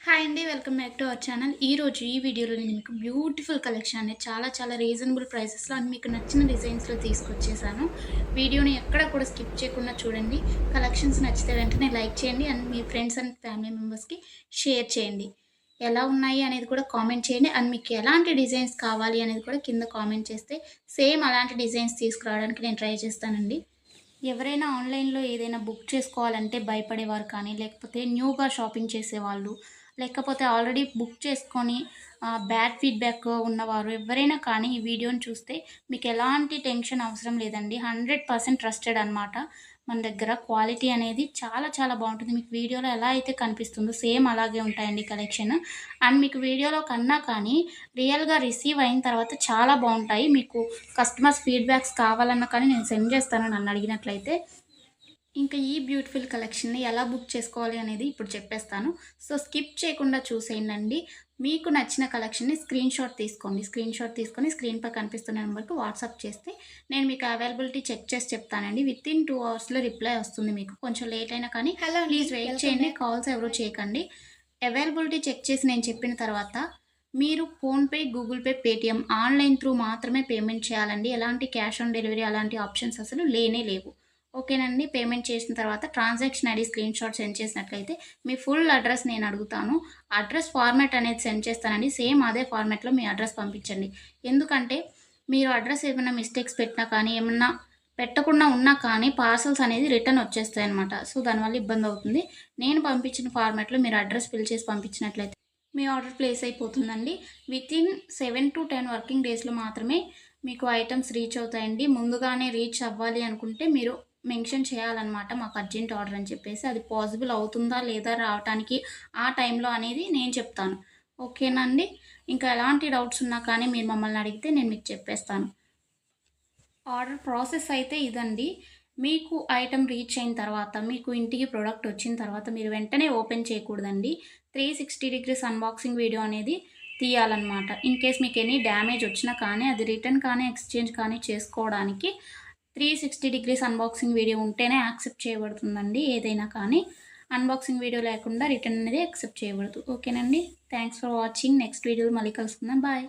Hi అండి. Welcome back to our channel. ఈరోజు ఈ వీడియోలో నేను మీకు బ్యూటిఫుల్ కలెక్షన్ అనేది చాలా రీజనబుల్ ప్రైసెస్‌లో అండ్ మీకు నచ్చిన డిజైన్స్‌లో తీసుకొచ్చేసాను. వీడియోని ఎక్కడ కూడా స్కిప్ చేయకుండా చూడండి. కలెక్షన్స్ నచ్చితే వెంటనే లైక్ చేయండి and me friends and family మెంబర్స్‌కి షేర్ చేయండి. ఎలా ఉన్నాయి అనేది కూడా కామెంట్ చేయండి. అండ్ మీకు ఎలాంటి డిజైన్స్ కావాలి అనేది కూడా కింద కామెంట్ చేస్తే సేమ్ అలాంటి డిజైన్స్ తీసుకురావడానికి నేను ట్రై చేస్తానండి. ఎవరైనా ఆన్‌లైన్‌లో ఏదైనా బుక్ చేసుకోవాలంటే భయపడేవారు కానీ, లేకపోతే న్యూగా షాపింగ్ చేసేవాళ్ళు, లేకపోతే ఆల్రెడీ బుక్ చేసుకొని బ్యాడ్ ఫీడ్‌బ్యాక్ ఉన్నవారు ఎవ్వరైనా కానీ ఈ వీడియోని చూస్తే మీకు ఎలాంటి టెన్షన్ అవసరం లేదండి. 100% ట్రస్టెడ్ అనమాట. మన దగ్గర క్వాలిటీ అనేది చాలా బావుంటుంది. మీకు వీడియోలో ఎలా అయితే కనిపిస్తుందో సేమ్ అలాగే ఉంటాయండి కలెక్షన్. అండ్ మీకు వీడియోలో కన్నా కానీ రియల్‌గా రిసీవ్ అయిన తర్వాత చాలా బావుంటాయి. మీకు కస్టమర్స్ ఫీడ్‌బ్యాక్స్ కావాలన్నా కానీ నేను సెండ్ చేస్తాను నన్నడిగినట్లయితే. ఇంకా ఈ బ్యూటిఫుల్ కలెక్షన్‌ని ఎలా బుక్ చేసుకోవాలి అనేది ఇప్పుడు చెప్పేస్తాను. సో, స్కిప్ చేయకుండా చూసేయండండి. మీకు నచ్చిన కలెక్షన్‌ని స్క్రీన్‌షాట్ తీసుకోండి. స్క్రీన్‌షాట్ తీసుకొని స్క్రీన్‌పై కనిపిస్తున్న నంబర్‌కి వాట్సాప్ చేస్తే నేను మీకు అవైలబిలిటీ చెక్ చేసి చెప్తానండి. వితిన్ 2 అవర్స్‌లో రిప్లై వస్తుంది మీకు. కొంచెం లేట్ అయినా కానీ హలో అండి. ప్లీజ్ వెయిట్ వెల్కమ్ చేయండి. బ్యాక్. కాల్స్ ఎవరు చేయకండి. అవైలబిలిటీ చెక్ చేసి నేను చెప్పిన తర్వాత మీరు PhonePe, Google pay, Paytm online through మాత్రమే పేమెంట్ చేయాలండి. ఎలాంటి క్యాష్ ఆన్ డెలివరీ అలాంటి ఆప్షన్స్ అసలు లేనే లేవు. ఓకేనండి. పేమెంట్ చేసిన తర్వాత ట్రాన్సాక్షన్ ఐడీ స్క్రీన్‌షాట్ సెండ్ చేసినట్లయితే మీ ఫుల్ అడ్రెస్ నేను అడుగుతాను. అడ్రెస్ ఫార్మాట్ అనేది సెండ్ చేస్తానండి. సేమ్ అదే ఫార్మాట్‌లో మీ అడ్రెస్ పంపించండి. ఎందుకంటే మీరు అడ్రెస్ ఏమైనా మిస్టేక్స్ పెట్టినా కానీ, ఏమన్నా పెట్టకుండా ఉన్నా కానీ పార్సెల్స్ అనేది రిటర్న్ వచ్చేస్తాయన్నమాట. సో, దానివల్ల ఇబ్బందవుతుంది. నేను పంపించిన ఫార్మాట్‌లో మీరు అడ్రెస్ ఫిల్ చేసి పంపించినట్లయితే మీ ఆర్డర్ ప్లేస్ అయిపోతుందండి. వితిన్ 7-10 వర్కింగ్ డేస్‌లో మాత్రమే మీకు ఐటెమ్స్ రీచ్ అవుతాయండి. ముందుగానే రీచ్ అవ్వాలి అనుకుంటే మీరు మెన్షన్ చేయాలన్నమాట. మాకు అర్జెంట్ ఆర్డర్ అని చెప్పేసి. అది పాసిబుల్ అవుతుందా లేదా రావటానికి ఆ టైంలో అనేది నేను చెప్తాను. ఓకేనా అండి? ఇంకా ఎలాంటి డౌట్స్ ఉన్నా కానీ మీరు మమ్మల్ని అడిగితే నేను మీకు చెప్పేస్తాను. ఆర్డర్ ప్రాసెస్ అయితే ఇదండి. మీకు ఐటెమ్ రీచ్ అయిన తర్వాత, మీకు ఇంటికి ప్రొడక్ట్ వచ్చిన తర్వాత మీరు వెంటనే ఓపెన్ చేయకూడదండి. 360 డిగ్రీస్ అన్బాక్సింగ్ వీడియో అనేది తీయాలన్నమాట. ఇన్‌కేస్ మీకు ఎనీ డ్యామేజ్ వచ్చినా కానీ, అది రిటర్న్ కానీ, ఎక్స్‌చేంజ్ కానీ చేసుకోవడానికి 360 డిగ్రీస్ అన్బాక్సింగ్ వీడియో ఉంటేనే యాక్సెప్ట్ చేయబడుతుందండి ఏదైనా కానీ. అన్బాక్సింగ్ వీడియో లేకుండా రిటర్న్ అనేది యాక్సెప్ట్ చేయబడదు. ఓకేనండి. Thanks for watching. నెక్స్ట్ వీడియోలో మళ్ళీ కలుసుకుందాం. బాయ్.